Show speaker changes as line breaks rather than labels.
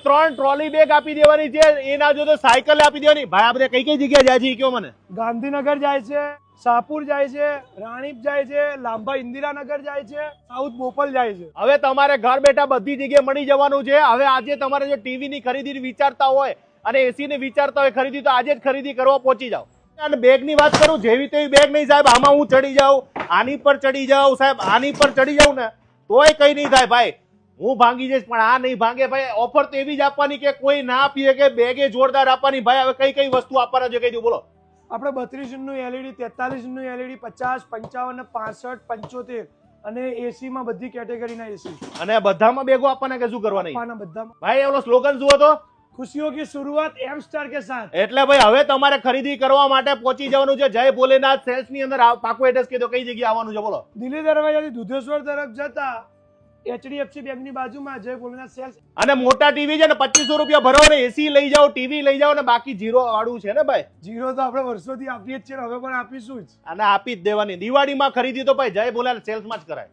3 trolley bag આપી દેવાની છે, એ ના જો તો સાયકલ આપી દેવાની. ભાઈ આ બધા કઈ કઈ જગ્યા જાય છે કયો મને?
ગાંધીનગર જાય છે, શાહપુર જાય છે, રાણીપ જાય છે, લાંબા ઇન્દિરાનગર જાય છે, સાઉથ બોપલ જાય છે.
હવે તમારે ઘર બેઠા બધી જગ્યાએ મળી જવાનું છે. હવે આજે તમારે જો ટીવી ની ખરીદી વિચારતા હોય અને એસી ની વિચારતા હોય ખરીદી, તો આજે જ ખરીદી કરવા પહોંચી જાઓ. અને બેગ ની વાત કરું, જેવી તેવી બેગ નહીં સાહેબ. આમાં હું ચડી જાઉં, આની પર ચડી જાઉં સાહેબ, આની પર ચડી જાઉં ને તોય કઈ નહીં થાય ભાઈ. હું ભાંગી જઈશ પણ આ નહીં ભાંગે ભાઈ. ઓફર તો એવી જ આપવાની કે કોઈ ના આપીએ કે બેગે જોરદાર આપવાની. ભાઈ હવે કઈ કઈ વસ્તુ આપવાના છે કહી દઉં, બોલો.
આપણે 32 ઇંચનું એલઈડી, 43 ઇંચનું એલઈડી, 50, 55, 65, 75 અને એસી માં બધી કેટેગરીના એસી.
અને બધામાં બેગો આપવાના કે શું કરવાના?
આપવાના બધામાં.
ભાઈ એનો સ્લોગન શું હતો?
ખુશીઓ કી શરૂઆત એમ સ્ટાર કે સાથ.
એટલે ભાઈ હવે તમારે ખરીદી કરવા માટે પહોંચી જવાનું છે જય ભોલેનાથ સેલ્સ ની અંદર. પાકું એડ્રેસ કહી દો, કઈ જગ્યાએ આવવાનું છે બોલો.
દિલ્હી દરવાજાથી દુધેશ્વર તરફ જતા એચડીએફસી બેંકની બાજુમાં જય ભોલેનાથ સેલ્સ.
અને મોટા ટીવી છે ને 2500 રૂપિયા ભરો ને એસી લઈ જાઓ, ટીવી લઈ જાઓ ને બાકી જીરો વાળું છે ને ભાઈ.
જીરો તો આપણે વર્ષોથી આપીએ જ છે, હવે પણ આપીશું જ.
અને આપી જ દેવાની. દિવાળીમાં ખરીદી તો ભાઈ જય ભોલેનાથ સેલ્સમાં જ કરાય.